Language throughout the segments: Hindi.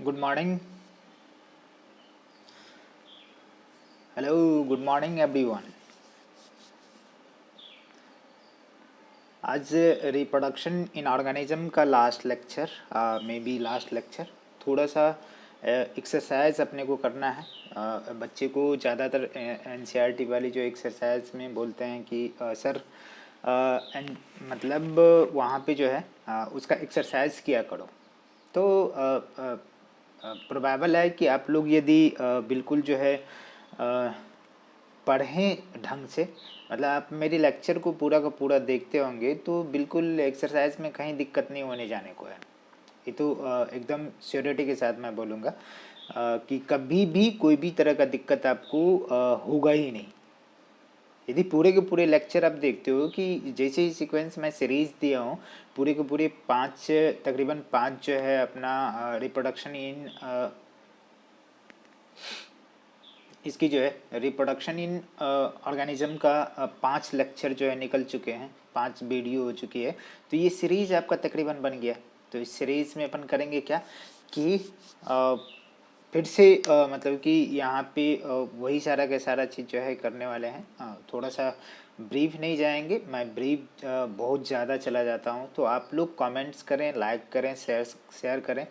Good morning. Hello, good morning everyone. आज रिप्रोडक्शन इन ऑर्गेनिज्म का last lecture, may be last lecture. थोड़ा सा एक्सरसाइज अपने को करना है। बच्चे को ज़्यादातर एनसीईआरटी वाली जो एक्सरसाइज में बोलते हैं कि सर मतलब वहाँ पे जो है उसका एक्सरसाइज किया करो। तो प्रोबेबल है कि आप लोग यदि बिल्कुल जो है पढ़ें ढंग से, मतलब आप मेरे लेक्चर को पूरा का पूरा देखते होंगे तो बिल्कुल एक्सरसाइज में कहीं दिक्कत नहीं होने जाने को है। ये तो एकदम श्योरिटी के साथ मैं बोलूँगा कि कभी भी कोई भी तरह का दिक्कत आपको होगा ही नहीं यदि पूरे के पूरे लेक्चर आप देखते हो। कि जैसे ही सीक्वेंस मैं सीरीज दिया हूँ, पूरे के पूरे तकरीबन पाँच जो है अपना रिप्रोडक्शन इन इसकी जो है रिप्रोडक्शन इन ऑर्गेनिज्म का पांच लेक्चर जो है निकल चुके हैं, पांच वीडियो हो चुकी है। तो ये सीरीज आपका तकरीबन बन गया। तो इस सीरीज में अपन करेंगे क्या कि फिर से मतलब कि यहाँ पे वही सारा का सारा चीज़ जो है करने वाले हैं। थोड़ा सा ब्रीफ नहीं जाएंगे, मैं ब्रीफ बहुत ज़्यादा चला जाता हूँ। तो आप लोग कमेंट्स करें, लाइक करें, शेयर करें।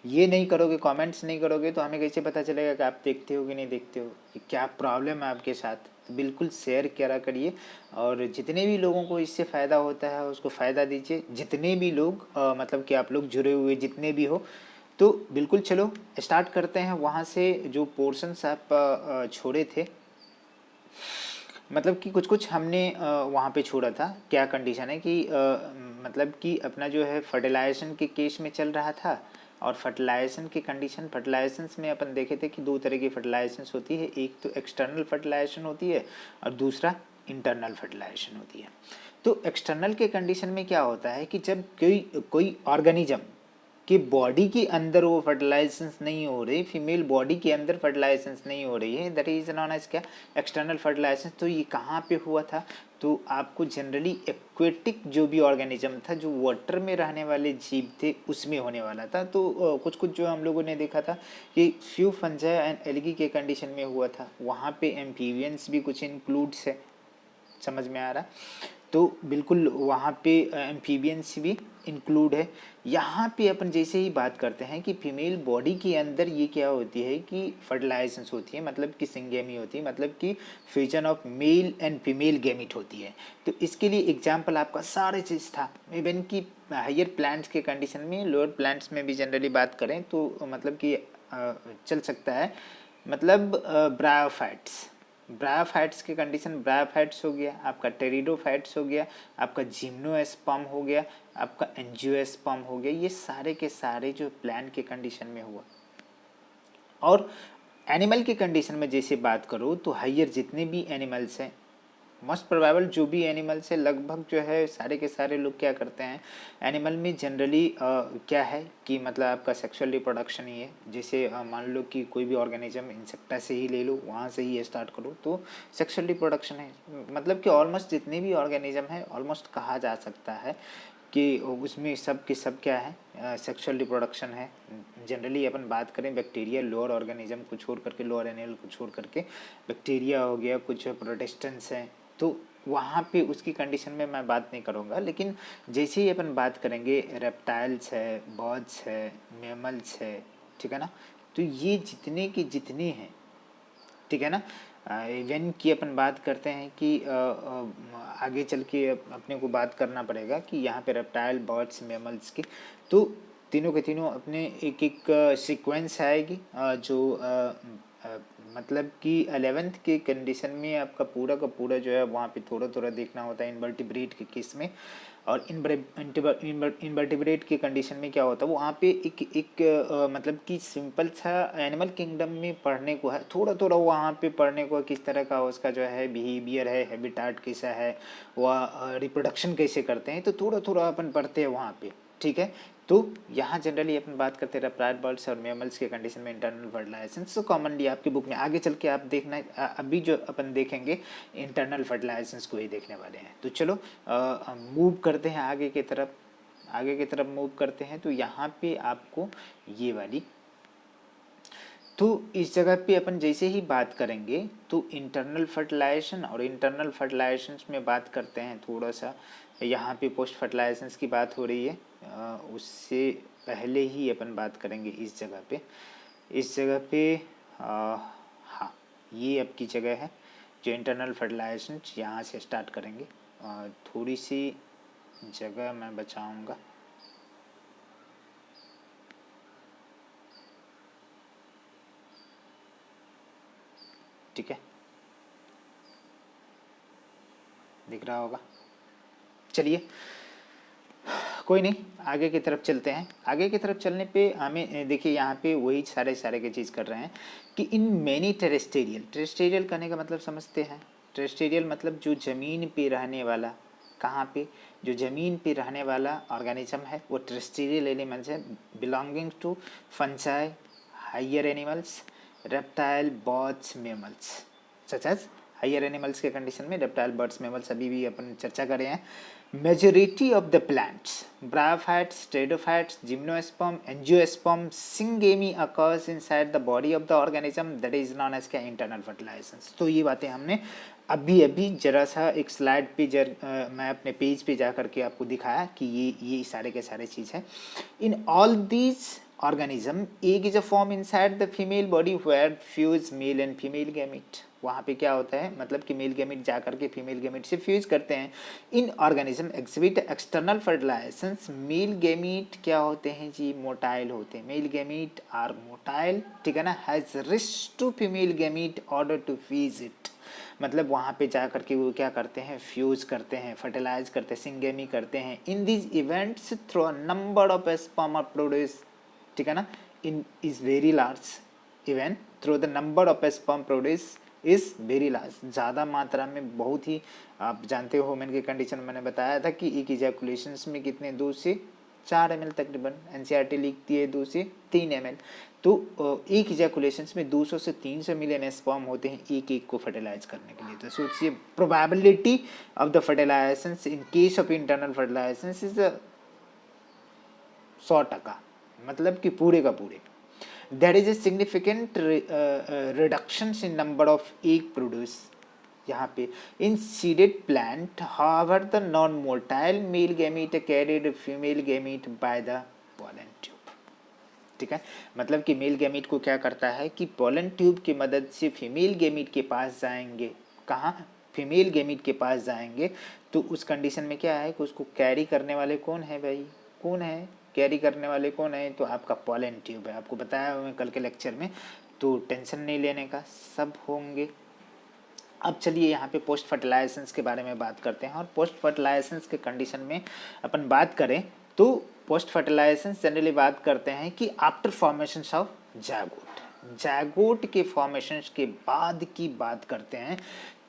ये नहीं करोगे, कमेंट्स नहीं करोगे तो हमें कैसे पता चलेगा कि आप देखते हो कि नहीं देखते हो, कि क्या प्रॉब्लम है आपके साथ। तो बिल्कुल शेयर करा करिए और जितने भी लोगों को इससे फ़ायदा होता है उसको फ़ायदा दीजिए। जितने भी लोग मतलब कि आप लोग जुड़े हुए जितने भी हो, तो बिल्कुल चलो स्टार्ट करते हैं वहाँ से जो पोर्शंस आप छोड़े थे। मतलब कि कुछ कुछ हमने वहाँ पे छोड़ा था। क्या कंडीशन है कि मतलब कि अपना जो है फर्टिलाइजेशन के केस में चल रहा था। और फर्टिलाइजेशन की कंडीशन, फर्टिलाइजेशंस में अपन देखे थे कि दो तरह की फर्टिलाइजेशंस होती है। एक तो एक्सटर्नल फर्टिलाइजेशन होती है और दूसरा इंटरनल फर्टिलाइजेशन होती है। तो एक्सटर्नल के कंडीशन में क्या होता है कि जब कोई कोई ऑर्गेनिज्म कि बॉडी के अंदर वो फर्टिलाइजेशंस नहीं हो रही, फीमेल बॉडी के अंदर फर्टिलाइजेशंस नहीं हो रही है, दैट इज नॉन एज क्या, एक्सटर्नल फर्टिलाइजेशन। तो ये कहाँ पे हुआ था? तो आपको जनरली एक्वेटिक जो भी ऑर्गेनिज्म था, जो वाटर में रहने वाले जीव थे, उसमें होने वाला था। तो कुछ कुछ जो हम लोगों ने देखा था कि फ्यू फंजाई एंड एल्गी के कंडीशन में हुआ था। वहाँ पे एम्फीबियंस भी कुछ इंक्लूड्स है, समझ में आ रहा? तो बिल्कुल वहाँ पे एम्फीबियंस भी इंक्लूड है। यहाँ पे अपन जैसे ही बात करते हैं कि फीमेल बॉडी के अंदर ये क्या होती है कि फर्टिलाइजेशन होती है, मतलब कि सिंगेमी होती है, मतलब कि fusion of male and female gamete होती है। तो इसके लिए एग्जाम्पल आपका सारे चीज़ था। इवन कि हायर प्लांट्स के कंडीशन में, लोअर प्लांट्स में भी जनरली बात करें तो मतलब कि चल सकता है। मतलब ब्रायोफाइट्स, ब्रायोफाइट्स की कंडीशन, ब्रायोफाइट्स हो गया आपका, टेरिडोफाइट्स हो गया आपका, जिम्नोएस्पर्म हो गया आपका, एंजियोस्पर्म हो गया। ये सारे के सारे जो प्लांट के कंडीशन में हुआ। और एनिमल के कंडीशन में जैसे बात करो तो हायर जितने भी एनिमल्स हैं, मोस्ट प्रोबेबल जो भी एनिमल्स है लगभग जो है सारे के सारे लोग क्या करते हैं, एनिमल में जनरली क्या है कि मतलब आपका सेक्सुअल रिप्रोडक्शन ही है। जैसे मान लो कि कोई भी ऑर्गेनिज्म इंसेक्टा से ही ले लो, वहाँ से ही स्टार्ट करो तो सेक्सुअल रिप्रोडक्शन है। मतलब कि ऑलमोस्ट जितने भी ऑर्गेनिज्म है, ऑलमोस्ट कहा जा सकता है कि उसमें सब के सब क्या है, सेक्सुअल रिप्रोडक्शन है। जनरली अपन बात करें बैक्टीरिया, लोअर ऑर्गेनिज्म को छोड़ करके, लोअर एनिमल को छोड़ करके, बैक्टीरिया हो गया, कुछ प्रोटेस्टेंट्स हैं, तो वहाँ पे उसकी कंडीशन में मैं बात नहीं करूँगा। लेकिन जैसे ही अपन बात करेंगे रेप्टाइल्स है, बर्ड्स है, मैमल्स है, ठीक है ना, तो ये जितने के जितने हैं, ठीक है ना। इवन की अपन बात करते हैं कि आगे चल के अपने को बात करना पड़ेगा कि यहाँ पे रेप्टाइल, बर्ड्स, मैमल्स की, तो तीनों के तीनों अपने एक एक सीक्वेंस आएगी जो अ, मतलब कि 11th के कंडीशन में आपका पूरा का पूरा जो है वहाँ पे थोड़ा थोड़ा देखना होता है इनवर्टिब्रेट के केस में। और इनवर्टिब्रेट के कंडीशन में क्या होता है, वहाँ पे एक एक मतलब कि सिंपल सा एनिमल किंगडम में पढ़ने को है, थोड़ा थोड़ा वहाँ पे पढ़ने को किस तरह का उसका जो है बिहेवियर है, हैबिटाट कैसा है, वह रिप्रोडक्शन कैसे करते हैं, तो थोड़ा थोड़ा अपन पढ़ते हैं वहाँ पे, ठीक है। तो यहाँ जनरली अपन बात करते हैं रेप्टाइल, बर्ड्स और मैमल्स के कंडीशन में इंटरनल फर्टिलाइजेशन। तो कॉमनली आपकी बुक में आगे चल के आप देखना, अभी जो अपन देखेंगे इंटरनल फर्टिलाइजेशन को ही देखने वाले हैं। तो चलो मूव करते हैं आगे की तरफ, आगे की तरफ मूव करते हैं। तो यहाँ पे आपको ये वाली तो इस जगह पे अपन जैसे ही बात करेंगे तो इंटरनल फर्टिलाइजेशन और इंटरनल फर्टिलाइजेशन में बात करते हैं थोड़ा सा। यहाँ पे पोस्ट फर्टिलाइजेशन की बात हो रही है, उससे पहले ही अपन बात करेंगे इस जगह पे। इस जगह पे हाँ, ये अब की जगह है जो इंटरनल फर्टिलाइजेशन, यहाँ से स्टार्ट करेंगे। थोड़ी सी जगह मैं बचाऊंगा। ठीक है, दिख रहा होगा। चलिए कोई नहीं, आगे की तरफ चलते हैं। आगे की तरफ चलने पे हमें देखिए यहाँ पे वही सारे के चीज़ कर रहे हैं कि इन मैनी टेरेस्टेरियल, टेरेस्टेरियल करने का मतलब समझते हैं। टेरेस्टेरियल मतलब जो ज़मीन पे रहने वाला, कहाँ पे, जो ज़मीन पे रहने वाला ऑर्गेनिज्म है वो टेरेस्टेरियल एनिमल्स है, belonging to fungi, higher animals, reptile, birds, mammals. Such as higher animals के कंडीशन में रेप्टाइल, बर्ड्स, मैमल्स अभी भी अपन चर्चा कर रहे हैं। Majority of the plants, bryophytes, pteridophytes, gymnosperm, angiosperm, syngamy occurs inside the body of the organism, that is known as क्या, इंटरनल फर्टिलाइजेशन। तो ये बातें हमने अभी अभी जरा सा एक स्लाइड पे मैं अपने पेज पे जा करके आपको दिखाया कि ये सारे के सारे चीज़ है। In all these organism, egg is a form inside the female body where fuse male and female gamete। वहाँ पे क्या होता है, मतलब कि मेल गैमेट जा करके फीमेल गैमेट से फ्यूज करते हैं। In organism exhibit external fertilisations. Male gamete क्या होते हैं जी, मोटाइल होते हैं। मेल गैमेट आर मोटाइल, ठीक है ना, has rest to female gamete order to fuse it. मतलब वहाँ पे जा करके वो क्या करते हैं, फ्यूज करते हैं, फर्टिलाइज करते हैं, सिंगेमी करते हैं। In this events through a number of sperm are produce, ठीक है ना, in is very large even through the number of sperm produce is very large. ज़्यादा मात्रा में, बहुत ही, आप जानते हो ह्यूमन के कंडीशन में मैंने बताया था कि एक इजैकुलेशंस में कितने, 2 से 4 ml तकरीबन, एनसीईआरटी लिखती है 2 से 3 ml। तो एक इजैकुलेशंस में 200 से 300 मिलियन स्पर्म होते हैं एक को फर्टिलाइज करने के लिए। तो सोचिए probability of the fertilisation in case of internal fertilisation is 100%, मतलब कि पूरे का पूरे। There is a significant reduction in number of egg produce यहाँ पे in seeded plant. However the non motile male gamete carried female gamete by the pollen tube, ठीक है। मतलब कि मेल गैमीट को क्या करता है कि पोलन ट्यूब की मदद से फीमेल गैमीट के पास जाएंगे। कहाँ, फीमेल गैमीट के पास जाएंगे। तो उस कंडीशन में क्या है कि उसको कैरी करने वाले कौन है भाई, कौन है, कैरी करने वाले कौन है, तो आपका पोलन ट्यूब है। आपको बताया हुआ कल के लेक्चर में, तो टेंशन नहीं लेने का, सब होंगे। अब चलिए यहाँ पे पोस्ट फर्टिलाइजेशंस के बारे में बात करते हैं। और पोस्ट फर्टिलाइजेशंस के कंडीशन में अपन बात करें तो पोस्ट फर्टिलाइजेशंस जनरली बात करते हैं कि after formation of zygote, zygote के फॉर्मेशन के बाद की बात करते हैं,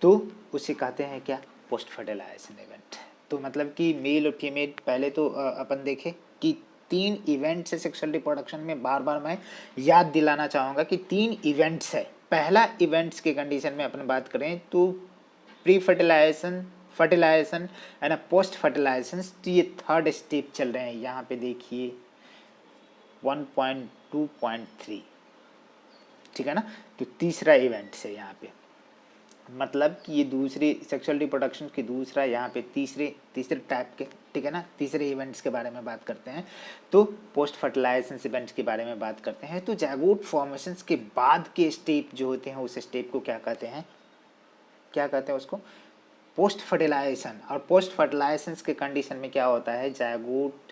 तो उसे कहते हैं क्या, पोस्ट फर्टिलाइजेशन इवेंट। तो मतलब कि मेल और फीमेल, पहले तो अपन देखें कि 3 इवेंट्स है सेक्सुअल रिप्रोडक्शन में। बार बार मैं याद दिलाना चाहूँगा कि 3 इवेंट्स है। पहला इवेंट्स के कंडीशन में अपन बात करें तो pre fertilisation, fertilisation and post fertilisation, तो ये थर्ड स्टेप चल रहे हैं। यहाँ पे देखिए 1.2.3, ठीक है ना, तो तीसरा इवेंट है यहाँ पे। मतलब कि ये दूसरे सेक्सुअल रिप्रोडक्शन की दूसरा, यहाँ पे तीसरे टाइप के, ठीक है ना, तीसरे इवेंट्स के बारे में बात करते हैं। तो पोस्ट फर्टिलाइजेशन इवेंट्स के बारे में बात करते हैं। तो जायगोट फॉर्मेशंस के बाद के स्टेप जो होते हैं उस स्टेप को क्या कहते हैं, क्या कहते हैं उसको, पोस्ट फर्टिलाइजेशन। और पोस्ट फर्टिलाइजेशन के कंडीशन में क्या होता है, जायगोट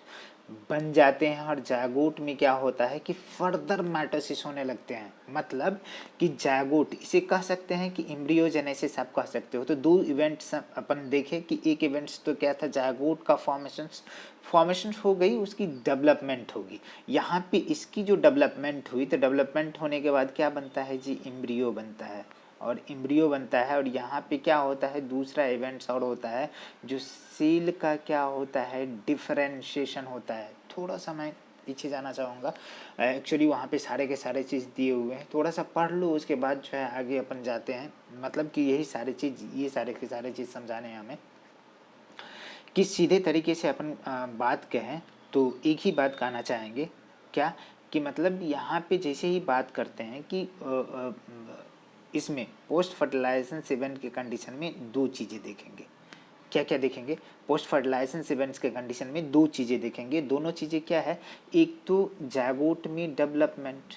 बन जाते हैं और जायगोट में क्या होता है कि फर्दर माइटोसिस होने लगते हैं। मतलब कि जायगोट, इसे कह सकते हैं कि एम्ब्रियोजेनेसिस आप कह सकते हो। तो 2 इवेंट्स अपन देखें कि एक इवेंट्स तो क्या था, जायगोट का फॉर्मेशन हो गई, उसकी डेवलपमेंट होगी। यहाँ पे इसकी जो डेवलपमेंट हुई, तो डेवलपमेंट होने के बाद क्या बनता है जी, एम्ब्रियो बनता है। और एम्ब्रियो बनता है और यहाँ पे क्या होता है, दूसरा इवेंट्स और होता है जो सेल का क्या होता है, डिफरेंशिएशन होता है। थोड़ा सा मैं पीछे जाना चाहूँगा, एक्चुअली वहाँ पे सारे के सारे चीज़ दिए हुए हैं, थोड़ा सा पढ़ लो, उसके बाद जो है आगे अपन जाते हैं। मतलब कि यही सारी चीज़, ये सारे के सारे चीज़ समझाने हैं हमें कि सीधे तरीके से अपन बात कहें तो एक ही बात कहना चाहेंगे, क्या कि मतलब यहाँ पे जैसे ही बात करते हैं कि इसमें पोस्ट फर्टिलाइजेशन इवेंट के कंडीशन में दो चीज़ें देखेंगे। क्या क्या देखेंगे? पोस्ट फर्टिलाइजेशन इवेंट्स के कंडीशन में दो चीज़ें देखेंगे। दोनों चीज़ें क्या है? एक तो जायगोट में डेवलपमेंट,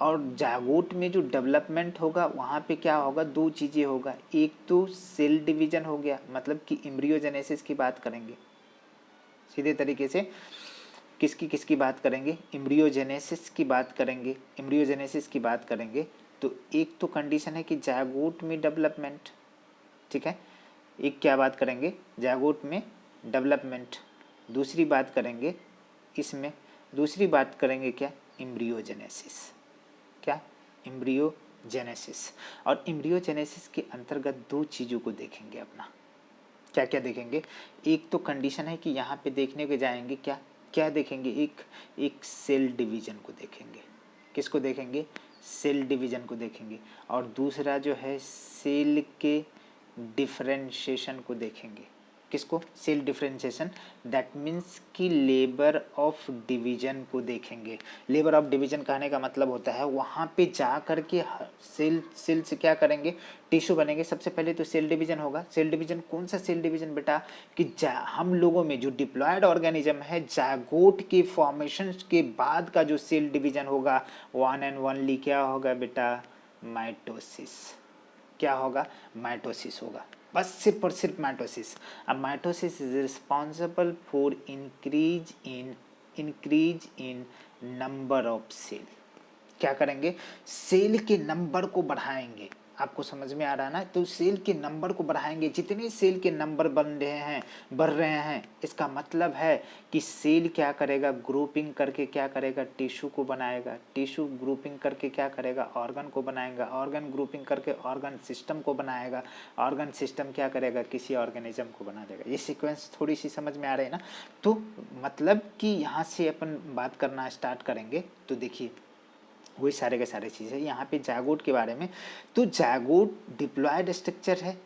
और जायगोट में जो डेवलपमेंट होगा वहाँ पे क्या होगा? दो चीज़ें होगा। एक तो सेल डिवीजन हो गया, मतलब कि एम्ब्रियोजेनेसिस की बात करेंगे सीधे तरीके से। किसकी किसकी बात करेंगे? एम्ब्रियोजेनेसिस की बात करेंगे। एम्ब्रियोजेनेसिस की बात करेंगे तो एक तो कंडीशन है कि जायगोट में डेवलपमेंट, ठीक है। एक क्या बात करेंगे? जायगोट में डेवलपमेंट। दूसरी बात करेंगे इसमें, दूसरी बात करेंगे क्या? एम्ब्रियोजेनेसिस। क्या? एम्ब्रियोजेनेसिस। और एम्ब्रियोजेनेसिस के अंतर्गत दो चीज़ों को देखेंगे अपना। क्या क्या देखेंगे? एक तो कंडीशन है कि यहाँ पे देखने के जाएंगे क्या क्या देखेंगे? एक सेल डिवीजन को देखेंगे। किसको देखेंगे? सेल डिवीजन को देखेंगे। और दूसरा जो है सेल के डिफरेंशिएशन को देखेंगे। किसको? सेल डिफरेंशिएशन, दैट मीन्स कि लेबर ऑफ डिवीजन को देखेंगे। लेबर ऑफ डिवीजन कहने का मतलब होता है वहाँ पे जा कर के सेल से क्या करेंगे? टिश्यू बनेंगे। सबसे पहले तो सेल डिवीजन होगा। सेल डिवीजन कौन सा सेल डिवीजन बेटा? कि हम लोगों में जो डिप्लॉयड ऑर्गेनिज्म है, जायगोट के फॉर्मेशन के बाद का जो सेल डिवीजन होगा, वन एंड ओनली क्या होगा बेटा? माइटोसिस। क्या होगा? माइटोसिस होगा। बस सिर्फ और सिर्फ माइटोसिस। अब mitosis is responsible for increase in number of cell. क्या करेंगे? सेल के नंबर को बढ़ाएंगे। आपको समझ में आ रहा है ना? तो सेल के नंबर को बढ़ाएंगे। जितने सेल के नंबर बढ़ रहे हैं, इसका मतलब है कि सेल क्या करेगा? ग्रुपिंग करके क्या करेगा? टिश्यू को बनाएगा। टिश्यू ग्रुपिंग करके क्या करेगा? ऑर्गन को बनाएगा। ऑर्गन ग्रुपिंग करके ऑर्गन सिस्टम को बनाएगा। ऑर्गन सिस्टम क्या करेगा? किसी ऑर्गेनिज्म को बना देगा। ये सीक्वेंस थोड़ी सी समझ में आ रही है ना? तो मतलब कि यहाँ से अपन बात करना स्टार्ट करेंगे तो देखिए वही सारे के सारे चीज़ें यहाँ पे जायगोट के बारे में। तो जायगोट डिप्लॉयड स्ट्रक्चर है,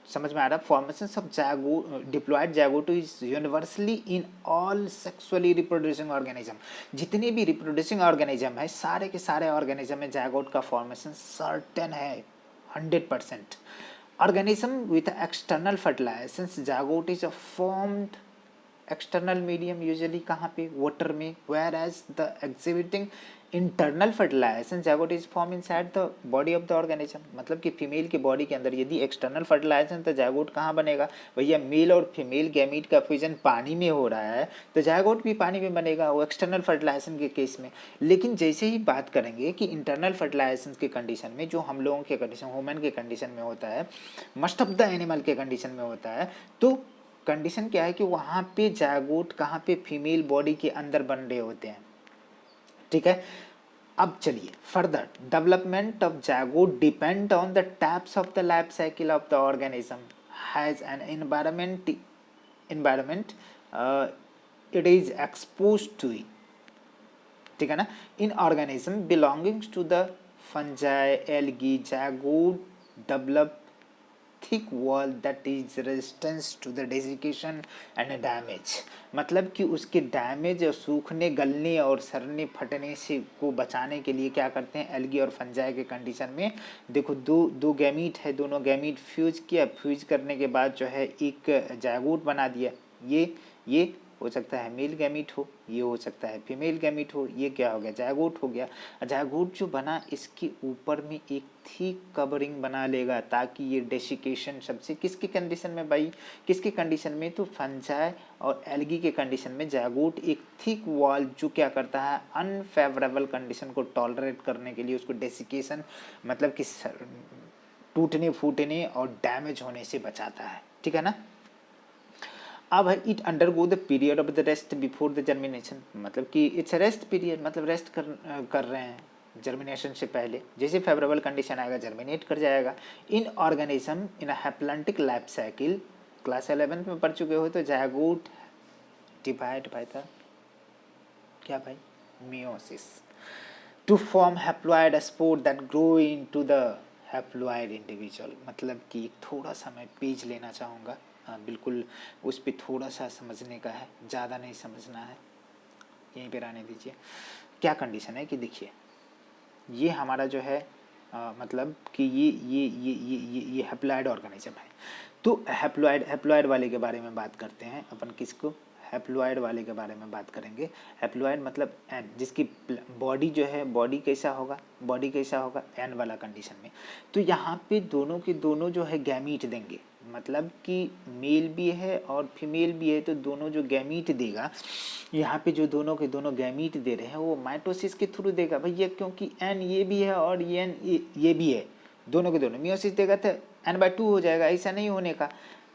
समझ में आ रहा है? Formation of zygote, diploid zygote is universally in all sexually reproducing organism. जितने भी रिप्रोड्यूसिंग ऑर्गेनिज्म है, सारे के सारे ऑर्गेनिज्म में जायगोट का फॉर्मेशन सर्टेन है, 100%। Organism with external fertilisation, zygote is formed external medium usually कहाँ पे? वाटर में। Whereas the exhibiting internal fertilisation, zygote is form inside the body of the organism. मतलब कि फीमेल की बॉडी के अंदर यदि एक्सटर्नल फर्टिलाइजेशन, तो जायगोट कहाँ बनेगा? भैया मेल और फीमेल गैमीट का फ्यूजन पानी में हो रहा है तो जायगोट भी पानी में बनेगा, वो एक्सटर्नल फर्टिलाइजेशन के केस में। लेकिन जैसे ही बात करेंगे कि इंटरनल फर्टिलाइजेशन के कंडीशन में, जो हम लोगों के कंडीशन, ह्यूमन के कंडीशन में होता है, मस्ट ऑफ द एनिमल के कंडीशन में होता है, तो कंडीशन क्या है कि वहाँ पे जायगोट कहाँ पे? फीमेल बॉडी के अंदर बन रहे होते हैं, ठीक है। अब चलिए further, development of zygote depend on the types of the life cycle of the organism has an environment it is exposed to it, ठीक है ना। In organism belongings to the fungi, algae, zygote develop thick wall that is resistance to the desiccation and damage. मतलब कि उसके डैमेज और सूखने, गलने और सड़ने, फटने से को बचाने के लिए क्या करते हैं? एल्गी और फंजाई के कंडीशन में देखो, दो गैमीट है, दोनों गैमीट फ्यूज किया, फ्यूज करने के बाद जो है एक जायगोट बना दिया। ये हो सकता है मेल गैमीट हो, ये हो सकता है फीमेल गैमीट हो, ये क्या हो गया? जायगोट हो गया। जायगोट जो बना, इसके ऊपर में एक थिक कवरिंग बना लेगा ताकि ये डेसिकेशन सबसे, किसकी कंडीशन में भाई? किसकी कंडीशन में? तो फंजाई और एल्गी के कंडीशन में जायगोट एक थिक वॉल जो क्या करता है? अनफेवरेबल कंडीशन को टॉलरेट करने के लिए उसको डेसिकेशन, मतलब कि टूटने फूटने और डैमेज होने से बचाता है, ठीक है ना। अब है it undergo the period of the rest before the germination, मतलब कि इट्स रेस्ट पीरियड, मतलब रेस्ट कर रहे हैं जर्मिनेशन से पहले। जैसे फेवरेबल कंडीशन आएगा जर्मिनेट कर जाएगा। In organism in a haplontic life cycle, class 11 में पढ़ चुके हो, तो जायगोट डिवाइड बाय द क्या भाई? Meiosis to form haploid spore that grow into the haploid individual. मतलब कि थोड़ा सा मैं पेज लेना चाहूँगा, हाँ बिल्कुल, उस पर थोड़ा सा समझने का है, ज़्यादा नहीं समझना है। यहीं पे रहने दीजिए। क्या कंडीशन है कि देखिए ये हमारा जो है मतलब कि ये हैप्लॉइड ऑर्गेनिज्म है। तो हैप्लॉइड वाले के बारे में बात करते हैं अपन। किसको? हैप्लॉइड वाले के बारे में बात करेंगे। हैप्लॉइड मतलब एन, जिसकी बॉडी जो है, बॉडी कैसा होगा, बॉडी कैसा होगा एन वाला कंडीशन में। तो यहाँ पे दोनों के दोनों जो है गैमीट देंगे, मतलब कि मेल भी है और फीमेल भी है, तो दोनों जो गैमीट देगा, यहाँ पे जो दोनों के दोनों गैमीट दे रहे हैं वो माइटोसिस के थ्रू देगा भैया, क्योंकि एन ये भी है और ये एन ये भी है, दोनों के दोनों मियोसिस देगा तो n/2 हो जाएगा, ऐसा नहीं होने का,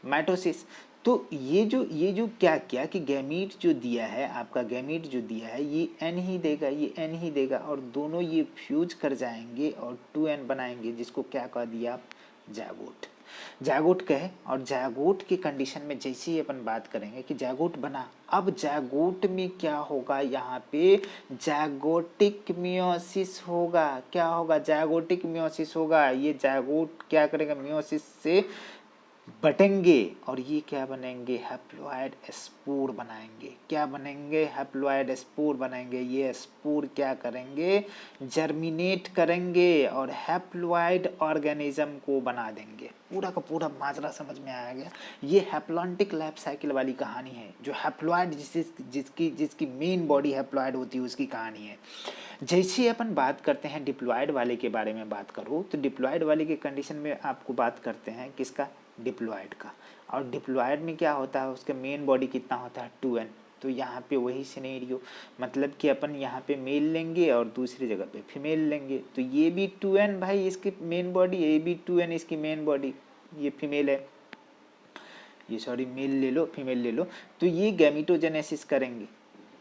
माइटोसिस। तो ये जो क्या किया कि गैमीट जो दिया है, आपका गैमीट जो दिया है ये n ही देगा, ये n ही देगा, और दोनों ये फ्यूज कर जाएंगे और 2n बनाएंगे, जिसको क्या कह दिया आप? जायगोट। जायगोट कहे, और जायगोट की कंडीशन में जैसे ही अपन बात करेंगे कि जायगोट बना, अब जायगोट में क्या होगा, यहाँ पे जायगोटिक मियोसिस होगा। क्या होगा? जायगोटिक मियोसिस होगा। ये जायगोट क्या करेगा? मियोसिस से बटेंगे और ये क्या बनेंगे? हैप्लॉइड स्पोर बनाएंगे। क्या बनेंगे? हैप्लॉइड स्पोर बनाएंगे। ये स्पोर क्या करेंगे? जर्मिनेट करेंगे और हैप्लॉइड ऑर्गेनिज्म को बना देंगे। पूरा का पूरा माजरा समझ में आया गया। ये हैप्लॉन्टिक लाइफ साइकिल वाली कहानी है, जो हैप्लॉइड जिसकी मेन बॉडी हैप्लॉइड होती है उसकी कहानी है। जैसे अपन बात करते हैं डिप्लॉयड वाले के बारे में बात करूँ, तो डिप्लॉयड वाले के कंडीशन में आपको बात करते हैं किसका? डिप्लॉयड का। और डिप्लॉयड में क्या होता है? उसका मेन बॉडी कितना होता है? 2n। तो यहाँ पे वही सिनेरियो, मतलब कि अपन यहाँ पे मेल लेंगे और दूसरी जगह पे फीमेल लेंगे, तो ये भी 2n भाई इसकी मेन बॉडी, ये भी 2n इसकी मेन बॉडी, ये फीमेल है, ये सॉरी मेल ले लो, फीमेल ले लो, तो ये गैमीटोजेनेसिस करेंगे।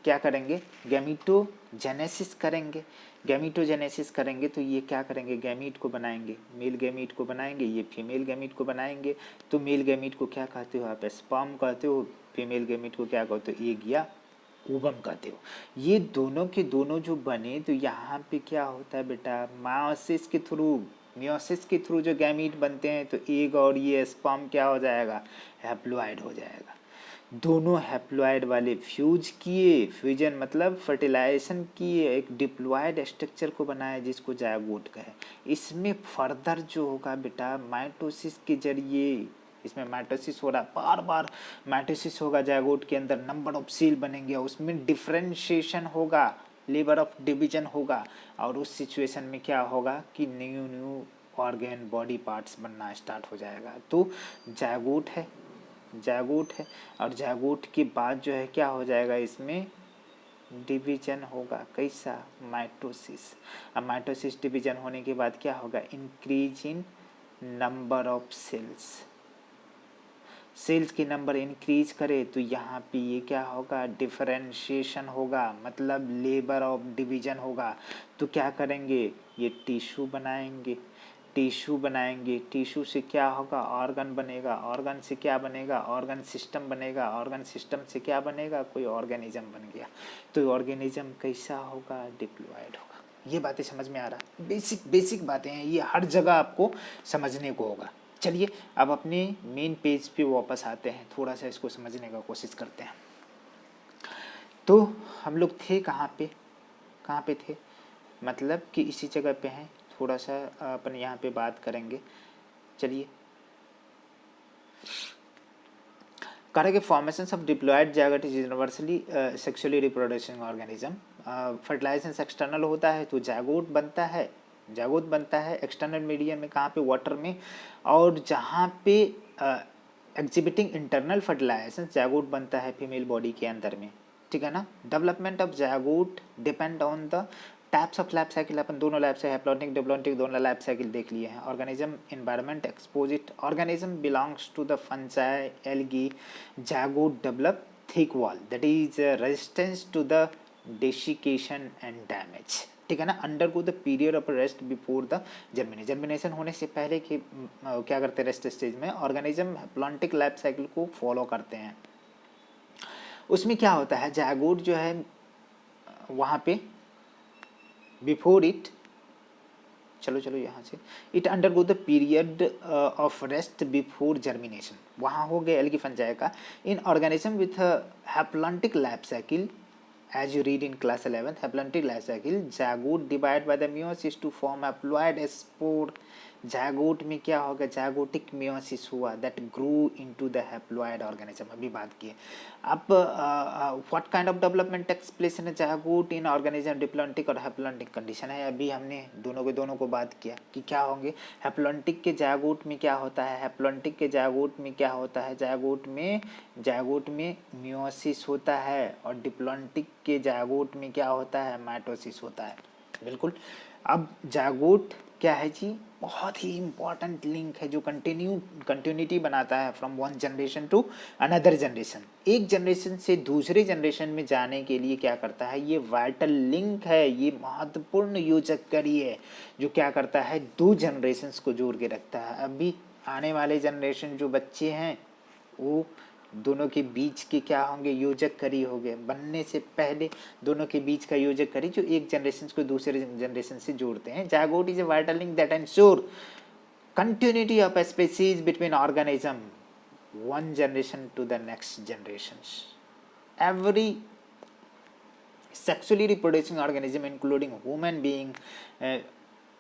क्या करेंगे? गैमीटोजेनेसिस करेंगे। गैमीटोजेनेसिस करेंगे तो ये क्या करेंगे? गैमीट को बनाएंगे, मेल गैमीट को बनाएंगे, ये फीमेल गैमीट को बनाएंगे। तो मेल गैमीट को क्या कहते हो आप? स्पर्म कहते हो। फीमेल गैमीट को क्या कहते हो? एग या ओवम कहते हो। ये दोनों के दोनों जो बने, तो यहाँ पे क्या होता है बेटा? मियोसिस के थ्रू जो गैमीट बनते हैं, तो एग और ये स्पर्म क्या हो जाएगा? हैप्लॉइड हो जाएगा। दोनों हैप्लॉइड वाले फ्यूज किए, फ्यूजन मतलब फर्टिलाइजेशन किए, एक डिप्लॉयड स्ट्रक्चर को बनाया जिसको जायगोट कहे। इसमें फर्दर जो होगा बेटा, माइटोसिस के जरिए, इसमें माइटोसिस हो रहा, बार बार माइटोसिस होगा जायगोट के अंदर, नंबर ऑफ सेल बनेंगे, उसमें डिफरेंशिएशन होगा, लेबर ऑफ डिवीजन होगा, और उस सिचुएशन में क्या होगा कि न्यू ऑर्गेन बॉडी पार्ट्स बनना स्टार्ट हो जाएगा। तो जायगोट है, जायगोट है, और जायगोट के बाद जो है क्या हो जाएगा? इसमें डिवीजन होगा। कैसा? माइटोसिस। अब माइटोसिस डिवीजन होने के बाद क्या होगा? Increase in number of cells. Cells की नंबर इंक्रीज करे तो यहाँ पे ये क्या होगा? डिफरेंशिएशन होगा, मतलब लेबर ऑफ डिवीजन होगा। तो क्या करेंगे? ये टिश्यू बनाएंगे, टिश्यू बनाएंगे, टिश्यू से क्या होगा? ऑर्गन बनेगा, ऑर्गन से क्या बनेगा? ऑर्गन सिस्टम बनेगा, ऑर्गन सिस्टम से क्या बनेगा? कोई ऑर्गेनिज्म बन गया। तो ऑर्गेनिज्म कैसा होगा? डिप्लॉयड होगा। ये बातें समझ में आ रहा है? बेसिक बातें हैं, ये हर जगह आपको समझने को होगा। चलिए अब अपने मेन पेज पे वापस आते हैं, थोड़ा सा इसको समझने का कोशिश करते हैं। तो हम लोग थे कहाँ पे थे? मतलब कि इसी जगह पे हैं। थोड़ा सा अपन यहाँ पे बात करेंगे। चलिए, करेंगे formation of diploid zygote is universally sexually reproducing organism. Fertilisation external होता है तो जायगोट बनता है एक्सटर्नल मीडियम में, कहाँ पे? वाटर में। और जहाँ पे एग्जिबिटिंग इंटरनल फर्टिलाइजेशन, जायगोट बनता है फीमेल बॉडी के अंदर में, ठीक है ना। Development of zygote depend on the types of life cycle. अपन दोनों लाइफ साइकिल, हैप्लॉन्टिक डिप्लॉन्टिक दोनों लाइफ साइकिल देख लिए हैं। Organism environment exposed, organism belongs to the fungi, algae. Zygote develop thick wall that is resistance to the desiccation and damage, ठीक है ना। Undergo the period of rest before the germination होने से पहले कि क्या करते हैं? रेस्ट स्टेज में ऑर्गेनिज्म हैप्लॉन्टिक लाइफ साइकिल को फॉलो करते हैं। उसमें क्या होता है? जायगोट जो है वहाँ पे बिफोर इट, चलो यहाँ से, it undergo the period of rest before germination, वहाँ हो गए एल्गी फंजाई का। इन organism with haplontic life cycle as you read in class 11th, haplontic life cycle, zygote divide by the meiosis to form haploid spore. Zygote में क्या होगा, जायगोटिक मियोसिस हुआ, that grew into the haploid organism, अभी बात की है। अब what kind of development takes place in zygote in organism, diplontic और हैप्लॉन्टिक कंडीशन है। अभी हमने दोनों को बात किया कि क्या होंगे, हैप्लॉन्टिक के जायगोट में क्या होता है, हैप्लॉन्टिक के जायगोट में क्या होता है, जायगोट में मियोसिस होता है, और डिप्लॉन्टिक के जायगोट में क्या होता है, माइटोसिस होता है। बिल्कुल। अब जायगोट क्या है जी, बहुत ही इंपॉर्टेंट लिंक है जो कंटिन्यूटी बनाता है from one generation to another generation. एक जनरेशन से दूसरे जनरेशन में जाने के लिए क्या करता है, ये वाइटल लिंक है, ये महत्वपूर्ण योजक कड़ी है जो क्या करता है, दो जनरेशन्स को जोड़ के रखता है। अभी आने वाले जनरेशन जो बच्चे हैं वो दोनों के बीच के क्या होंगे, योजक करी हो गए, बनने से पहले दोनों के बीच का योजक करी जो एक जनरेशन को दूसरे जनरेशन से जोड़ते हैं। Zygote is a vital link that ensure continuity of species between organism one generation to the next generations. Every sexually reproducing organism including human being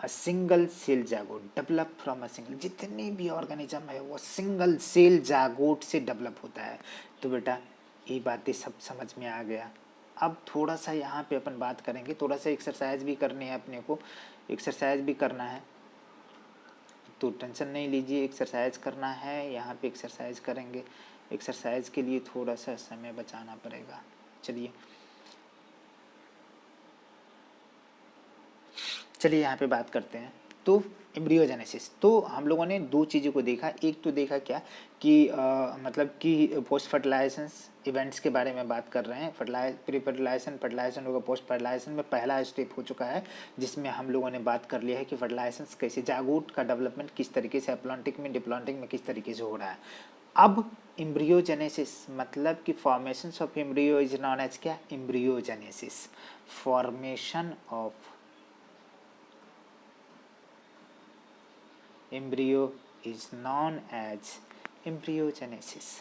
a single cell zygote develop from a single, जितने भी ऑर्गेनिज्म है वो सिंगल सेल जायगोट से डेवलप होता है। तो बेटा ये बातें सब समझ में आ गया। अब थोड़ा सा यहाँ पे अपन बात करेंगे, थोड़ा सा एक्सरसाइज भी करनी है अपने को, एक्सरसाइज भी करना है, तो टेंशन नहीं लीजिए, एक्सरसाइज करना है, यहाँ पे एक्सरसाइज करेंगे। एक्सरसाइज के लिए थोड़ा सा समय बचाना पड़ेगा। चलिए यहाँ पे बात करते हैं। तो एम्ब्रियोजेनेसिस, तो हम लोगों ने दो चीज़ों को देखा। एक तो देखा क्या कि मतलब कि पोस्ट फर्टिलाइजेशन इवेंट्स के बारे में बात कर रहे हैं। प्री फर्टिलाइजेशन होगा, पोस्ट फर्टिलाइजेशन में पहला स्टेप हो चुका है जिसमें हम लोगों ने बात कर लिया है कि फर्टिलाइजेशन कैसे, जायगोट का डेवलपमेंट किस तरीके से, हैप्लॉन्टिक में डिप्लॉन्टिक में किस तरीके से हो रहा है। अब एम्ब्रियोजेनेसिस मतलब कि formation of embryo is known as क्या, embryogenesis. Formation of embryo is known as embryogenesis.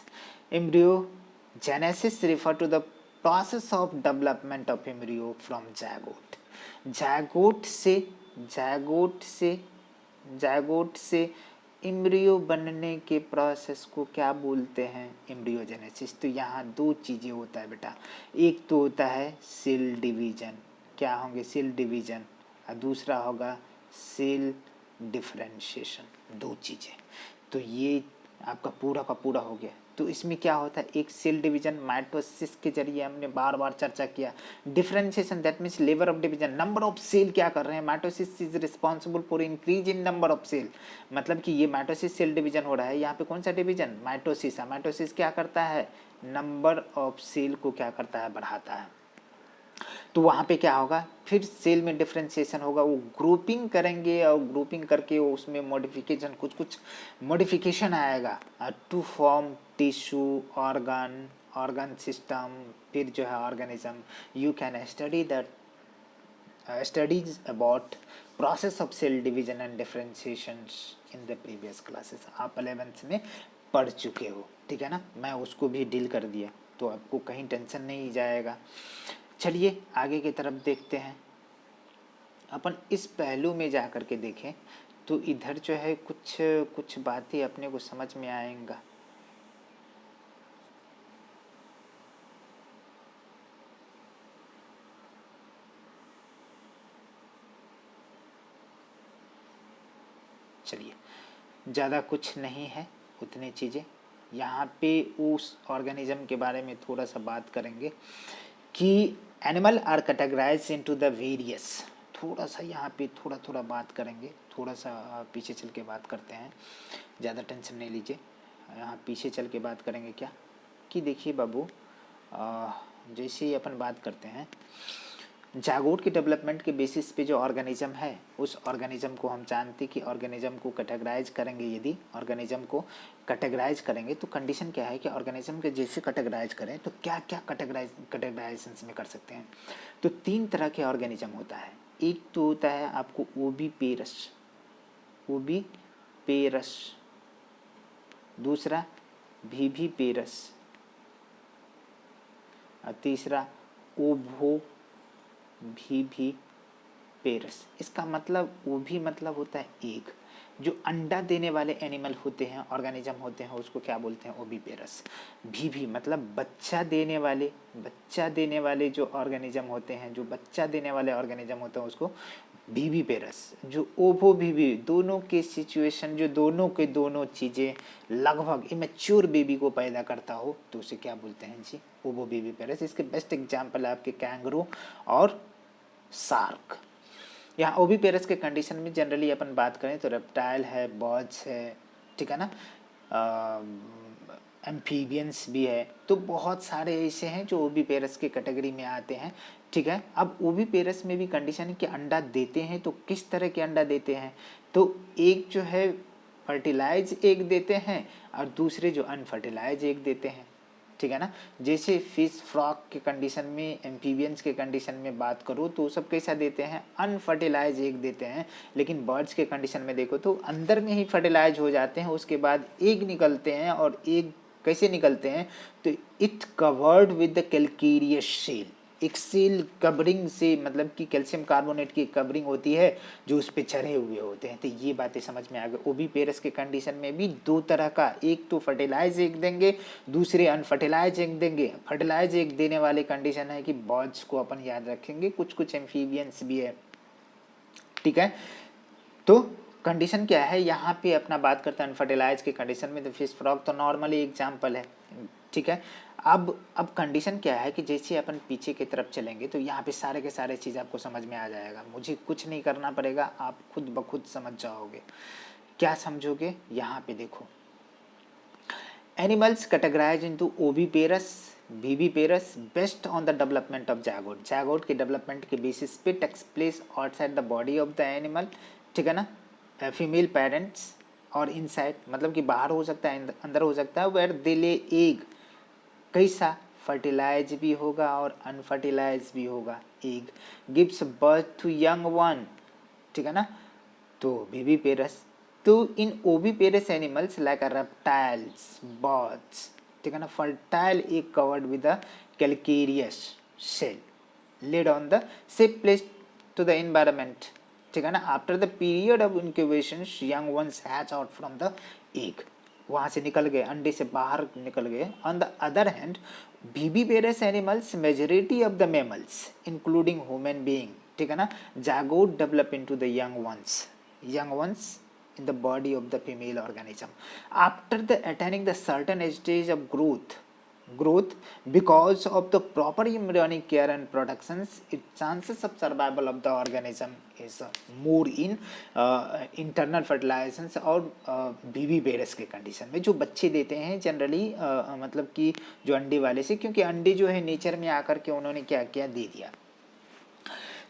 Embryogenesis refer to the process of development of embryo from zygote. Zygote से एम्ब्रियो बनने के प्रोसेस को क्या बोलते हैं, एम्ब्रियोजेनेसिस। तो यहाँ दो चीज़ें होता है बेटा, एक तो होता है सेल डिवीजन, क्या होंगे, सेल डिवीजन, और दूसरा होगा सेल डिफरेंशिएशन, दो चीज़ें। तो ये आपका पूरा का पूरा हो गया। तो इसमें क्या होता है, एक सेल डिवीजन माइटोसिस के जरिए हमने बार बार चर्चा किया। Differentiation that means level of division, number of cell क्या कर रहे हैं, mitosis is responsible for increase in number of cell, मतलब कि ये माइटोसिस सेल डिवीजन हो रहा है। यहाँ पे कौन सा डिवीजन, माइटोसिस है। माइटोसिस क्या करता है, नंबर ऑफ सेल को क्या करता है, बढ़ाता है। तो वहाँ पे क्या होगा, फिर सेल में डिफ्रेंशिएशन होगा, वो ग्रुपिंग करेंगे और ग्रुपिंग करके वो उसमें मॉडिफिकेशन, कुछ मॉडिफिकेशन आएगा to form tissue, organ system, फिर जो है organism. You can study that studies about process of cell division and differentiation in the previous classes, आप 11th में पढ़ चुके हो, ठीक है ना। मैं उसको भी डील कर दिया, तो आपको कहीं टेंशन नहीं जाएगा। चलिए आगे की तरफ देखते हैं। अपन इस पहलू में जा कर के देखें तो इधर जो है कुछ बातें अपने को समझ में आएंगा। चलिए, ज़्यादा कुछ नहीं है, उतनी चीज़ें। यहाँ पे उस ऑर्गेनिज्म के बारे में थोड़ा सा बात करेंगे कि animal are categorize into the various, थोड़ा सा यहाँ पे थोड़ा बात करेंगे, थोड़ा सा पीछे चल के बात करते हैं, ज़्यादा टेंशन नहीं लीजिए। यहाँ पीछे चल के बात करेंगे क्या कि देखिए बाबू, जैसे ही अपन बात करते हैं जायगोट के डेवलपमेंट के बेसिस पे जो ऑर्गेनिज्म है, उस ऑर्गेनिज्म को हम जानते कि ऑर्गेनिज्म को कैटेगराइज करेंगे। यदि ऑर्गेनिज्म को कैटेगराइज करेंगे तो कंडीशन क्या है कि ऑर्गेनिज्म के जैसे कैटेगराइज करें तो क्या क्या कैटेगराइजेशन में कर सकते हैं। तो 3 तरह के ऑर्गेनिज्म होता है। एक तो होता है आपको ओबीपेरस, दूसरा वीवीपेरस और तीसरा ओवो भी पेरस। इसका मतलब वो भी मतलब होता है एग। जो अंडा देने वाले एनिमल होते हैं, ऑर्गेनिज्म होते हैं, उसको क्या बोलते हैं? ओविपेरस। भी मतलब बच्चा देने वाले जो ऑर्गेनिज्म होते हैं, जो बच्चा देने वाले ऑर्गेनिज्म होते हैं, उसको विविपेरस। जो ओवो भी दोनों के सिचुएशन, जो दोनों के दोनों चीज़ें लगभग इमेच्योर बेबी को पैदा करता हो, तो उसे क्या बोलते हैं जी? Ovoviviparous. इसके बेस्ट एग्जाम्पल है आपके कैंगरू और शार्क। यहाँ ओविपेरस के कंडीशन में जनरली अपन बात करें तो रेप्टाइल है, बर्ड्स है, ठीक है ना, एम्फीबियंस भी है। तो बहुत सारे ऐसे हैं जो ओविपेरस के कैटेगरी में आते हैं, ठीक है। अब ओविपेरस में भी कंडीशन है कि अंडा देते हैं तो किस तरह के अंडा देते हैं? तो एक जो है फर्टिलाइज एग देते हैं और दूसरे जो अनफर्टिलाइज एग देते हैं, ठीक है ना। जैसे फिश फ्रॉक के कंडीशन में, एम्फीबियंस के कंडीशन में बात करूँ तो सब कैसा देते हैं? अनफर्टिलाइज एग देते हैं। लेकिन बर्ड्स के कंडीशन में देखो तो अंदर में ही फर्टिलाइज हो जाते हैं, उसके बाद एग निकलते हैं। और एग कैसे निकलते हैं? तो it covered with the calcareous shell. एक सेल कवरिंग से, मतलब कि कैल्शियम कार्बोनेट की कवरिंग होती है जो उस पे चढ़े हुए होते हैं। तो ये बातें समझ में आ गई। ओविपेरस के कंडीशन में भी दो तरह का, एक तो फर्टिलाइज एग देंगे, दूसरे अनफर्टिलाइज एग देंगे। फर्टिलाइज एग देने वाले कंडीशन है कि बर्ड्स को अपन याद रखेंगे, कुछ कुछ एम्फीबियंस भी है, ठीक है। तो कंडीशन क्या है यहाँ पे अपना बात करते हैं अनफर्टिलाइज के कंडीशन में। तो फिश फ्रॉग तो नॉर्मली एग्जाम्पल है, ठीक है। अब कंडीशन क्या है कि जैसे अपन पीछे की तरफ चलेंगे तो यहाँ पे सारे के सारे चीज़ आपको समझ में आ जाएगा। मुझे कुछ नहीं करना पड़ेगा, आप खुद ब खुद समझ जाओगे। क्या समझोगे? यहाँ पे देखो, animals categorize into oviparous, viviparous based on the development of zygote. Zygote के डेवलपमेंट के बेसिस पे takes place outside the body of the animal, ठीक है ना। फीमेल पेरेंट्स और इनसाइड, मतलब कि बाहर हो सकता है, अंदर हो सकता है। वेयर दे ले एग, कैसा? फर्टिलाइज भी होगा और अनफर्टिलाइज भी होगा। Egg gives birth to young one, ठीक है ना। तो विविपेरस, तो in oviparous animals like reptiles, birds, ठीक है ना, fertile egg covered with a calcareous shell laid on the safe place to the environment, ठीक है ना। After the period of incubation young ones hatch out from the egg, वहाँ से निकल गए, अंडे से बाहर निकल गए। On the other hand viviparous animals, majority of the mammals including human being, ठीक है ना, zygote develop into the young ones in the body of the female organism after the attaining the certain stage of growth because of the proper embryonic care and protections, its chances of survival of the organism is more in internal fertilizations और विविपेरस के कंडीशन में। जो बच्चे देते हैं जनरली मतलब कि जो अंडे वाले से, क्योंकि अंडे जो है नेचर में आकर के उन्होंने क्या किया, दे दिया।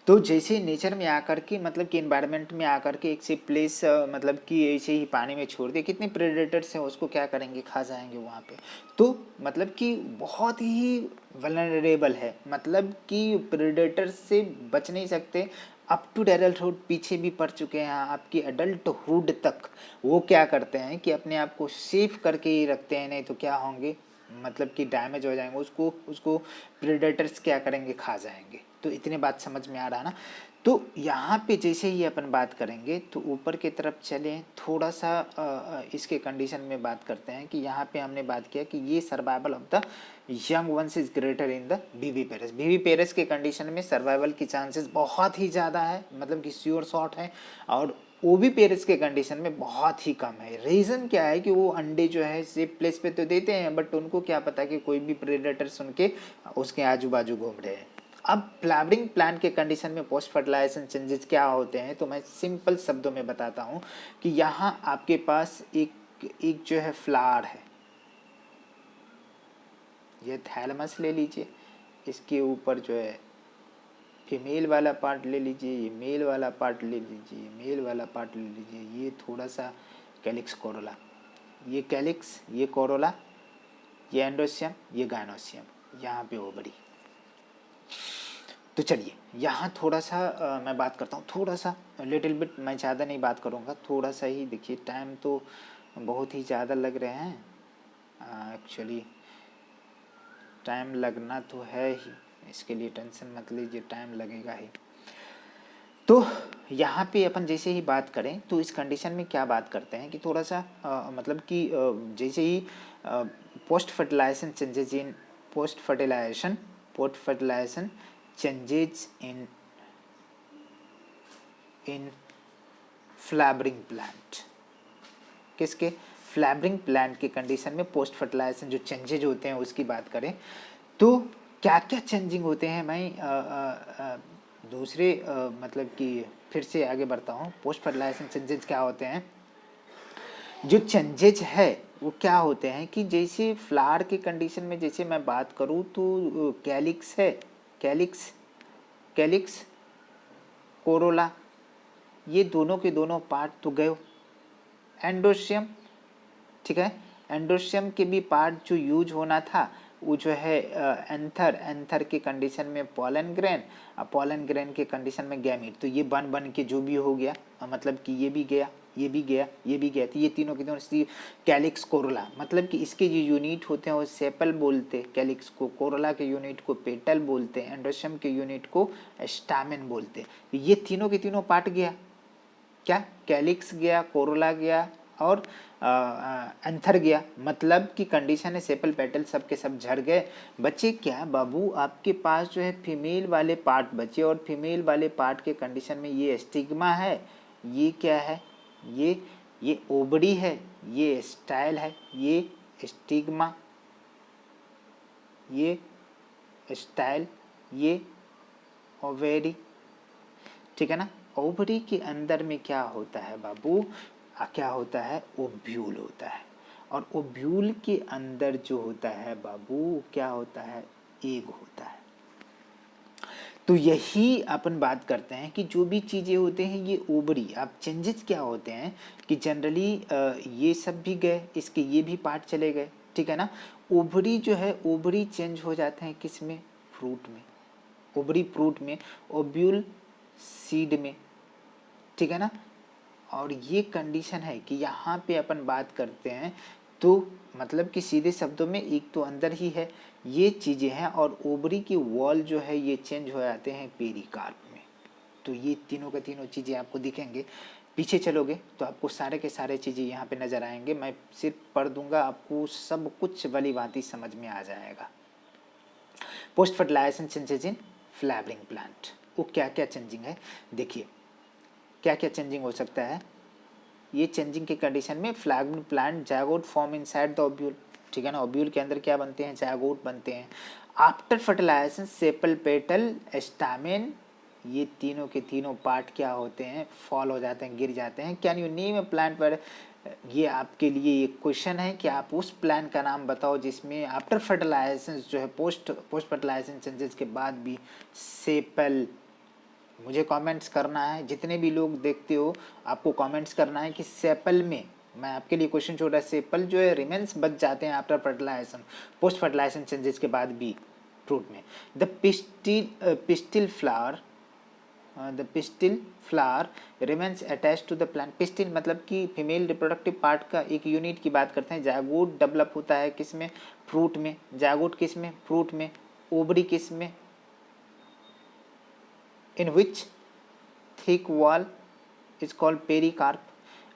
तो जैसे नेचर में आकर के, मतलब कि एनवायरनमेंट में आकर के एक से प्लेस, मतलब कि ऐसे ही पानी में छोड़ दिए, कितने प्रेडेटर्स हैं उसको क्या करेंगे, खा जाएंगे वहाँ पे। तो मतलब कि बहुत ही वल्नरेबल है, मतलब कि प्रेडेटर्स से बच नहीं सकते। अप टू एडल्टहुड पीछे भी पड़ चुके हैं, आपकी एडल्टहुड तक वो क्या करते हैं कि अपने आप को सेफ करके ही रखते हैं, नहीं तो क्या होंगे, मतलब कि डैमेज हो जाएंगे, उसको उसको प्रेडेटर्स क्या करेंगे, खा जाएंगे। तो इतने बात समझ में आ रहा ना। तो यहाँ पे जैसे ही अपन बात करेंगे तो ऊपर की तरफ चलें, थोड़ा सा इसके कंडीशन में बात करते हैं कि यहाँ पे हमने बात किया कि ये survival of the young ones is greater in the viviparous. Viviparous के कंडीशन में सर्वाइवल की चांसेस बहुत ही ज़्यादा है, मतलब कि श्योर शॉट है। और ओविपेरस के कंडीशन में बहुत ही कम है। रीज़न क्या है कि वो अंडे जो है सेफ प्लेस पे तो देते हैं, बट उनको क्या पता कि कोई भी प्रेडेटर्स उनके उसके आजू बाजू घूम रहे हैं। अब फ्लावरिंग प्लांट के कंडीशन में पोस्ट फर्टिलाइजेशन चेंजेस क्या होते हैं, तो मैं सिंपल शब्दों में बताता हूँ कि यहाँ आपके पास एक जो है फ्लावर है, ये थैलमस ले लीजिए, इसके ऊपर जो है फीमेल वाला पार्ट ले लीजिए, ये मेल वाला पार्ट ले लीजिए, ये मेल वाला पार्ट ले लीजिए, ये थोड़ा सा कैलिक्स कोरोला, ये कैलिक्स, ये कोरोला, ये एंडोसियम, ये गायनोसियम, यहाँ पे ओवरी। तो चलिए यहाँ थोड़ा सा मैं बात करता हूँ, थोड़ा सा लिटिल बिट, मैं ज़्यादा नहीं बात करूँगा, थोड़ा सा ही। देखिए टाइम तो बहुत ही ज़्यादा लग रहे हैं, एक्चुअली टाइम लगना तो है ही, इसके लिए टेंशन मत लीजिए, टाइम लगेगा ही। तो यहाँ पे अपन जैसे ही बात करें तो इस कंडीशन में क्या बात करते हैं कि थोड़ा सा मतलब कि जैसे ही post fertilisation changes in post fertilisation changes in flowering plant, किसके? फ्लावरिंग प्लांट के कंडीशन में पोस्ट फर्टिलाइजेशन जो चेंजेज होते हैं उसकी बात करें तो क्या क्या चेंजिंग होते हैं। मैं दूसरे मतलब कि फिर से आगे बढ़ता हूँ। पोस्ट फर्टिलाइजेशन चेंजेज क्या होते हैं? जो चेंजेज है वो क्या होते हैं कि जैसे फ्लावर के कंडीशन में जैसे मैं बात करूँ तो कैलिक्स है, कैलिक्स कोरोला, ये दोनों के दोनों पार्ट तो गए। एंडोशियम, ठीक है, एंडोशियम के भी पार्ट जो यूज होना था वो जो है एंथर के कंडीशन में पॉलन ग्रेन, पॉलन ग्रेन के कंडीशन में गैमीट। तो ये बन के जो भी हो गया, मतलब कि ये भी गया, ये भी गया, ये भी गया, तो ये तीनों के तीनों कैलिक्स कोरोला, मतलब कि इसके जो यूनिट होते हैं वो सेपल बोलते, कैलिक्स को, कोरोला के यूनिट को पेटल बोलते, एंडोशियम के यूनिट को स्टामेन बोलते। ये तीनों के तीनों पार्ट गया, क्या? कैलिक्स गया, कोरोला गया और एंथर गया। मतलब कि कंडीशन है सेपल पेटल सब के सब झड़ गए। बचे क्या बाबू? आपके पास जो है फीमेल वाले पार्ट बचे, और फीमेल वाले पार्ट के कंडीशन में ये स्टिग्मा है, ये क्या है? ये ओवरी है, ये स्टाइल है, ये स्टिग्मा, ये स्टाइल, ये ओवेरी, ठीक है ना। ओवरी के अंदर में क्या होता है बाबू? क्या होता है? ओव्यूल होता है, और ओव्यूल के अंदर जो होता है बाबू क्या होता है? एग होता है। तो यही अपन बात करते हैं कि जो भी चीज़ें होते हैं ये ओवरी, अब चेंजेस क्या होते हैं कि जनरली ये सब भी गए, इसके ये भी पार्ट चले गए, ठीक है ना। ओवरी जो है, ओवरी चेंज हो जाते हैं किस में? फ्रूट में, ओवरी फ्रूट में, ओव्यूल सीड में, ठीक है ना। और ये कंडीशन है कि यहाँ पे अपन बात करते हैं तो मतलब कि सीधे शब्दों में एक तो अंदर ही है, ये चीज़ें हैं, और ओवरी की वॉल जो है ये चेंज हो जाते हैं पेरिकार्प में। तो ये तीनों के तीनों चीज़ें आपको दिखेंगे। पीछे चलोगे तो आपको सारे के सारे चीज़ें यहाँ पे नज़र आएंगे। मैं सिर्फ पढ़ दूंगा, आपको सब कुछ भली भांति समझ में आ जाएगा। Post fertilisation changes in flowering plant, वो क्या क्या चेंजिंग है देखिए, क्या क्या चेंजिंग हो सकता है। ये चेंजिंग के कंडीशन में flowering plant zygote form inside the ovule, ठीक है ना। ओव्यूल के अंदर क्या बनते हैं? जायगोट बनते हैं। After fertilisation sepal petal stamen, ये तीनों के तीनों पार्ट क्या होते हैं? फॉल हो जाते हैं, गिर जाते हैं। Can you name A plant पर, ये आपके लिए एक क्वेश्चन है कि आप उस प्लांट का नाम बताओ जिसमें आफ्टर फर्टिलाइजेशन जो है पोस्ट फर्टिलाइजेशन चेंजेस के बाद भी सेपल, मुझे कमेंट्स करना है, जितने भी लोग देखते हो आपको कमेंट्स करना है कि सेपल में, मैं आपके लिए क्वेश्चन छोड़ रहा है, सेपल जो है रिमेन्स बच जाते हैं after fertilisation, post fertilisation changes के बाद भी फ्रूट में। The pistil flower, the pistil flower remains attach to the plant. Pistil मतलब कि फीमेल रिप्रोडक्टिव पार्ट का एक यूनिट की बात करते हैं। जायगोट डेवलप होता है किस में? फ्रूट में। जायगोट किस में? फ्रूट में। ओवरी किस में? in which thick wall is called pericarp,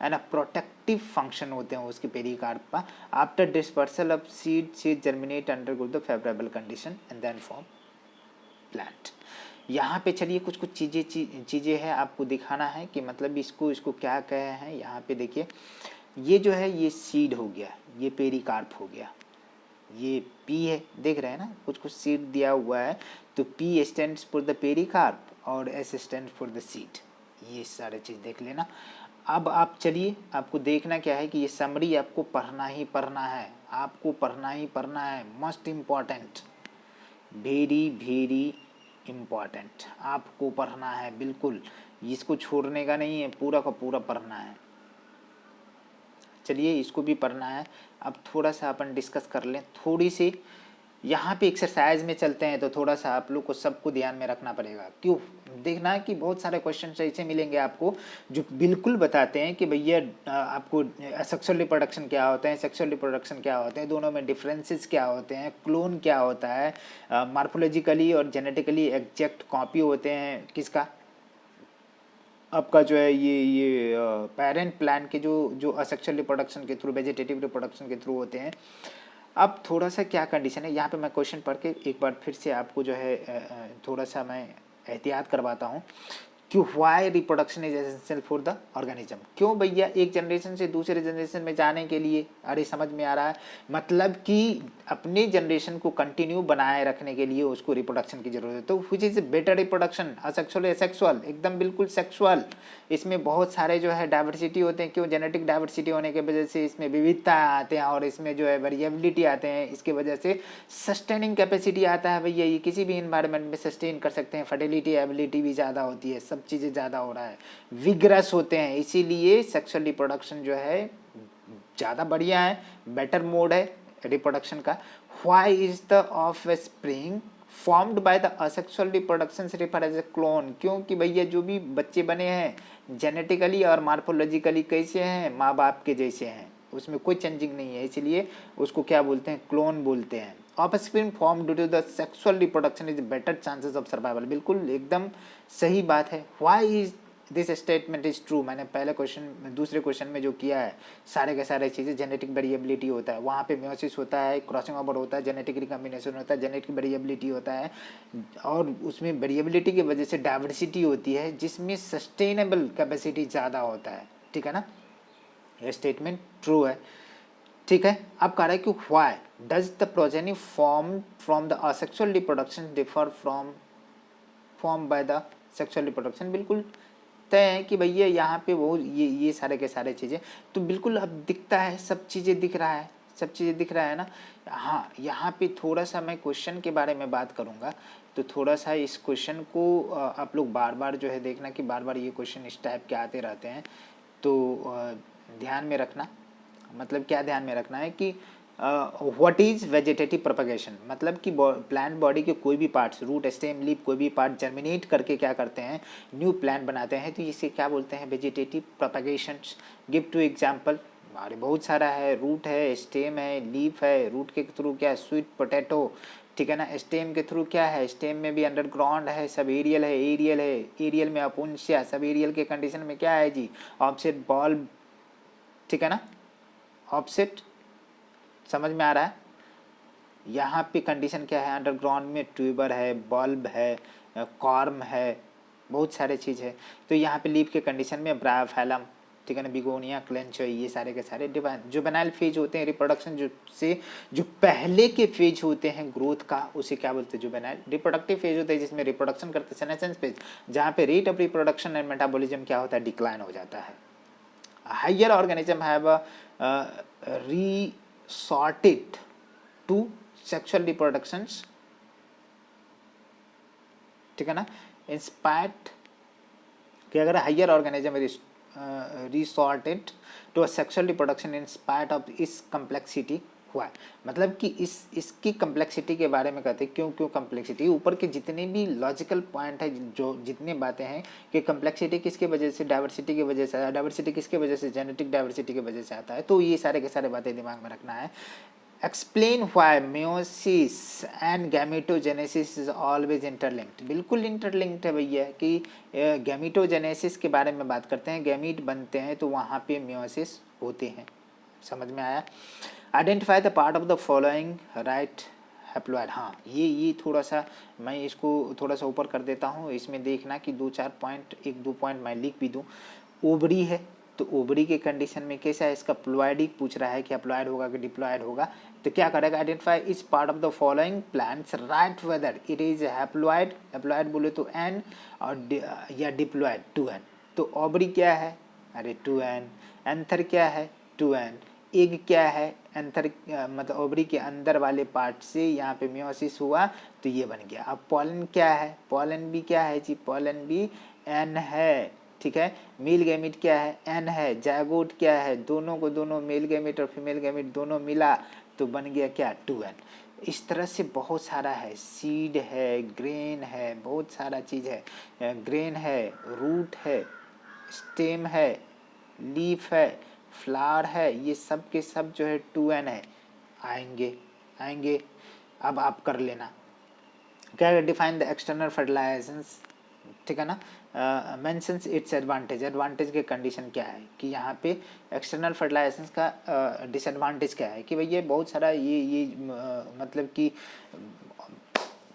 and a protective function होते हैं उसके पेरिकार्प का। After dispersal of seed germinate undergo the favourable condition and then form plant. यहाँ पे चलिए कुछ कुछ चीज़ें हैं आपको दिखाना है कि मतलब इसको क्या कहे हैं। यहाँ पे देखिए, ये जो है ये सीड हो गया, ये पेरिकार्प हो गया, ये पी है, देख रहे हैं ना, कुछ कुछ सीड दिया हुआ है। तो P stands for the pericarp और S stand for the seed, ये सारे चीज़ देख लेना। अब आप चलिए, आपको देखना क्या है कि ये समरी आपको पढ़ना ही पढ़ना है, आपको पढ़ना ही पढ़ना है। Must important, very very important, आपको पढ़ना है बिल्कुल, इसको छोड़ने का नहीं है, पूरा का पूरा पढ़ना है। चलिए इसको भी पढ़ना है। अब थोड़ा सा अपन डिस्कस कर लें, थोड़ी सी यहाँ पे एक्सरसाइज में चलते हैं तो थोड़ा सा आप लोग को सबको ध्यान में रखना पड़ेगा। क्यों? देखना कि बहुत सारे क्वेश्चन ऐसे मिलेंगे आपको जो बिल्कुल बताते हैं कि भैया आपको सेक्सुअल रिप्रोडक्शन क्या होता है, सेक्सुअल रिप्रोडक्शन क्या होते हैं, दोनों में डिफरेंसेस क्या होते हैं, क्लोन क्या होता है, मार्फोलॉजिकली और जेनेटिकली एग्जैक्ट कॉपी होते हैं किसका, आपका जो है ये पेरेंट प्लान के जो जो असेक्सुअल रिप्रोडक्शन के थ्रू, वेजिटेटिव रिप्रोडक्शन के थ्रू होते हैं। अब थोड़ा सा क्या कंडीशन है यहाँ पे, मैं क्वेश्चन पढ़ के एक बार फिर से आपको जो है थोड़ा सा मैं एहतियात करवाता हूँ कि why reproduction is essential for the organism. क्यों भैया? एक जनरेशन से दूसरे जनरेशन में जाने के लिए, अरे समझ में आ रहा है, मतलब कि अपने जनरेशन को कंटिन्यू बनाए रखने के लिए उसको रिप्रोडक्शन की जरूरत है। तो which is better reproduction, asexual asexual? एकदम बिल्कुल सेक्सुअल। इसमें बहुत सारे जो है डाइवर्सिटी होते हैं। क्यों? जेनेटिक डाइवर्सिटी होने की वजह से इसमें विविधता आते हैं और इसमें जो है वेरिएबिलिटी आते हैं। इसकी वजह से सस्टेनिंग कैपेसिटी आता है भैया, ये किसी भी इन्वायरमेंट में सस्टेन कर सकते हैं। फर्टिलिटी एबिलिटी भी ज़्यादा होती है, सब चीज़ें ज़्यादा हो रहा है, विग्रस होते हैं, इसीलिए सेक्सुअल रिप्रोडक्शन जो है ज़्यादा बढ़िया है, बेटर मोड है रिप्रोडक्शन का। Why is the of spring formed by the asexual reproduction से रिफर एज ए क्लोन? क्योंकि भैया जो भी बच्चे बने हैं जेनेटिकली और मार्फोलॉजिकली कैसे हैं, माँ बाप के जैसे हैं, उसमें कोई चेंजिंग नहीं है, इसलिए उसको क्या बोलते हैं? क्लोन बोलते हैं। Offspring form due to the sexual reproduction is better chances of survival. बिल्कुल एकदम सही बात है। Why is this statement is true? मैंने पहले क्वेश्चन, दूसरे क्वेश्चन में जो किया है, सारे के सारे चीज़ें, जेनेटिक वेरिएबिलिटी होता है, वहाँ पे म्योसिस होता है, क्रॉसिंग ओवर होता है, जेनेटिक रिकॉम्बिनेशन होता है, जेनेटिक वेरिएबिलिटी होता है, और उसमें वेरिएबिलिटी की वजह से डाइवर्सिटी होती है जिसमें सस्टेनेबल कैपेसिटी ज़्यादा होता है। ठीक है ना? यह स्टेटमेंट ट्रू है। ठीक है। अब कह रहा है कि why does the progeny form from the asexual reproduction differ from form by the sexual reproduction? बिल्कुल तय है कि भैया यहाँ पे वो ये सारे के सारे चीज़ें तो बिल्कुल अब दिखता है, सब चीज़ें दिख रहा है, सब चीज़ें दिख रहा है ना। हाँ, यहाँ पे थोड़ा सा मैं क्वेश्चन के बारे में बात करूँगा, तो थोड़ा सा इस क्वेश्चन को आप लोग बार बार जो है देखना कि बार बार ये क्वेश्चन इस टाइप के आते रहते हैं, तो ध्यान में रखना। मतलब क्या ध्यान में रखना है कि व्हाट इज वेजिटेटिव प्रोपगेशन? मतलब कि प्लांट बॉडी के कोई भी पार्ट्स, रूट, स्टेम, लीफ, कोई भी पार्ट जर्मिनेट करके क्या करते हैं? न्यू प्लांट बनाते हैं, तो इसे क्या बोलते हैं? Vegetative propagation. Give two example. हमारे बहुत सारा है, रूट है, स्टेम है, लीफ है। रूट के थ्रू क्या है? Sweet potato. ठीक है ना? स्टेम के थ्रू क्या है? स्टेम में भी अंडरग्राउंड है, सब एरियल है, एरियल है, एरियल में अपुंसिया, सब एरियल के कंडीशन में क्या है जी? Offset bulb. ठीक है ना? ऑफसेट समझ में आ रहा है? यहाँ पे कंडीशन क्या है? अंडरग्राउंड में ट्यूबर है, बल्ब है, कॉर्म है, बहुत सारे चीज़ है। तो यहाँ पे लीफ के कंडीशन में ब्रायोफाइलम, ठीक है ना, बिगोनिया, क्लेंचो, ये सारे के सारे जुवेनाइल फेज होते हैं रिप्रोडक्शन जो पहले के फेज होते हैं ग्रोथ का, उसे क्या बोलते हैं? जुवेनाइल। रिप्रोडक्टिव फेज होता है जिसमें रिप्रोडक्शन करते हैं, सेनेसेंस फेज, जहाँ पे rate of reproduction and metabolism क्या होता है? डिक्लाइन हो जाता है। Higher organism have resorted to sexual reproductions, ठीक है ना, इंस्पायर्ड कि अगर higher organism resorted to sexual reproduction in spite of इस कम्प्लेक्सिटी हुआ है। मतलब कि इसकी कम्प्लेक्सिटी के बारे में कहते हैं। क्यों कम्प्लेक्सिटी? ऊपर के जितने भी लॉजिकल पॉइंट है, जो जितनी बातें हैं कि कम्प्लेक्सिटी किसके वजह से? डाइवर्सिटी की वजह से। डाइवर्सिटी किसके वजह से? जेनेटिक डाइवर्सिटी की वजह से आता है। तो ये सारे के सारे बातें दिमाग में रखना है। Explain why meiosis and gametogenesis is always interlinked. बिल्कुल इंटरलिंक्ड है भैया कि गैमेटोजेनेसिस के बारे में बात करते हैं, गैमीट बनते हैं तो वहाँ पे म्योसिस होते हैं। समझ में आया? Identify the part of the following right haploid. हाँ, ये थोड़ा सा मैं इसको थोड़ा सा ऊपर कर देता हूँ। इसमें देखना कि दो चार पॉइंट, एक दो पॉइंट मैं लिख भी दूँ। ओवरी है तो ओवरी के कंडीशन में कैसा है? इसका प्लॉइडिक पूछ रहा है कि अप्लॉयड होगा कि डिप्लॉयड होगा, तो क्या करेगा? Identify each part of the following plants right whether it is haploid. Haploid बोले तो एन, और या डिप्लॉयड 2n। तो ओवरी क्या है? अरे 2n। एंथर क्या है? 2n। एग क्या है? एंथर मतलब ओवरी के अंदर वाले पार्ट से यहाँ पे म्योसिस हुआ तो ये बन गया। अब पॉलन क्या है? पॉलन भी क्या है जी? पॉलन भी n है। ठीक है। मेल गैमेट क्या है? n है। जायगोट क्या है? दोनों को दोनों, मेल गैमेट और फीमेल गैमेट दोनों मिला तो बन गया क्या? 2n। इस तरह से बहुत सारा है, सीड है, ग्रेन है, बहुत सारा चीज़ है। ग्रेन है, रूट है, स्टेम है, लीफ है, फ्लावर है, ये सब के सब जो है 2n है। आएंगे आएंगे। अब आप कर लेना क्या, डिफाइन द एक्सटर्नल फर्टिलाइजेशंस, ठीक है ना। मेंशंस इट्स एडवांटेज, एडवांटेज के कंडीशन क्या है कि यहाँ पे एक्सटर्नल फर्टिलाइजेशंस का डिसएडवांटेज क्या है कि भैया बहुत सारा ये मतलब कि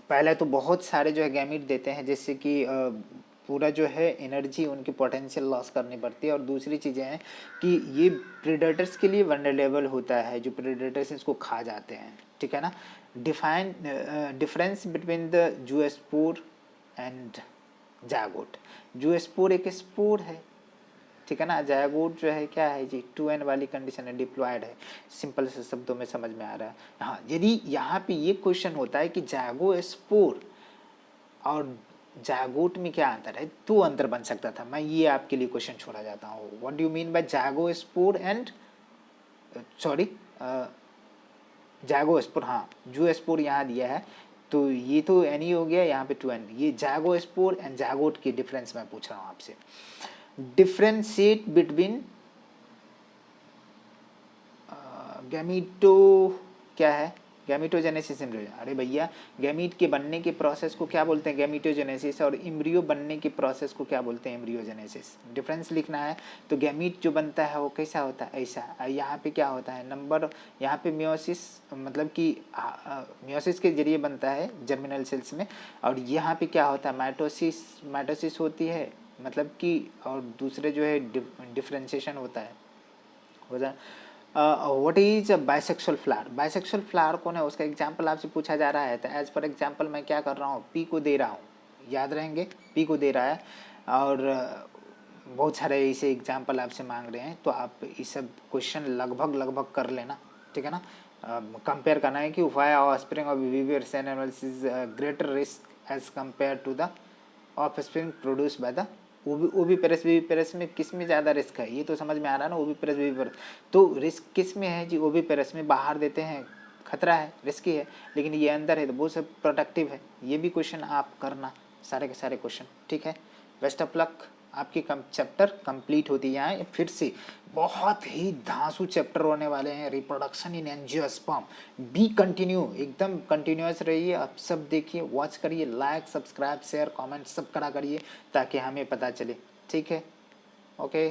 पहले तो बहुत सारे जो है गैमीट देते हैं, जैसे कि पूरा जो है एनर्जी उनकी पोटेंशियल लॉस करनी पड़ती है। और दूसरी चीज़ें हैं कि ये प्रेडेटर्स के लिए वनरेबल होता है, जो प्रेडेटर्स इसको खा जाते हैं, ठीक है ना। Define difference between the zoospore and zygote. Zoospore एक स्पोर है, ठीक है ना। जागोट जो है क्या है जी, 2n वाली कंडीशन है, डिप्लॉयड है। सिंपल से शब्दों में समझ में आ रहा है। हाँ, यदि यहाँ पे ये क्वेश्चन होता है कि जागोस्पोर और जागोट में क्या अंतर है, तो अंतर बन सकता था। मैं ये आपके लिए क्वेश्चन छोड़ा जाता हूँ, what do you mean by zygospore and, sorry, zygospore, हाँ जूस्पोर यहाँ दिया है, तो ये तो एन ही हो गया, यहाँ पे 2n। ये जागोस्पोर एंड जागोट की डिफरेंस मैं पूछ रहा हूँ आपसे। डिफ्रेंशिएट बिटवीन गैमीटो, क्या है, गैमीटोजेनेसिस, एम्ब्रियो। अरे भैया, गैमीट के बनने के प्रोसेस को क्या बोलते हैं, गैमीटोजेनेसिस, और एम्ब्रियो बनने के प्रोसेस को क्या बोलते हैं, एम्ब्रियोजेनेसिस। डिफरेंस लिखना है तो गैमीट जो बनता है वो कैसा होता है, ऐसा। यहाँ पे क्या होता है, नंबर, यहाँ पे मियोसिस, मतलब कि मियोसिस के जरिए बनता है जर्मिनल सेल्स में। और यहाँ पे क्या होता है, माइटोसिस, माइटोसिस होती है, मतलब कि, और दूसरे जो है डिफ्रेंशिएशन होता है, हो जाए। What is bisexual flower, bisexual flower कौन है, उसका एग्जाम्पल आपसे पूछा जा रहा है। तो एज पर एग्जाम्पल मैं क्या कर रहा हूँ, पी को दे रहा हूँ, याद रहेंगे, पी को दे रहा है। और बहुत सारे ऐसे एग्जाम्पल आपसे मांग रहे हैं, तो आप ये सब क्वेश्चन लगभग लगभग कर लेना, ठीक है ना। कंपेयर करना है कि why offspring of behaviours animals is greater risk as compare to the offspring produce by the oviparous. Viviparous में किस में ज़्यादा रिस्क है, ये तो समझ में आ रहा है ना, ओविपेरस विविपेरस। तो रिस्क किस में है जी, ओविपेरस में। बाहर देते हैं, खतरा है, रिस्की है, लेकिन ये अंदर है तो वो सब प्रोटेक्टिव है। ये भी क्वेश्चन आप करना, सारे के सारे क्वेश्चन, ठीक है। Best of luck. आपकी चैप्टर कंप्लीट होती है यहाँ फिर से। बहुत ही धांसू चैप्टर होने वाले हैं, reproduction in angiosperm. B continue, एकदम कंटिन्यूअस रहिए, आप सब देखिए, वॉच करिए, लाइक सब्सक्राइब शेयर कमेंट सब करा करिए, ताकि हमें पता चले, ठीक है। ओके।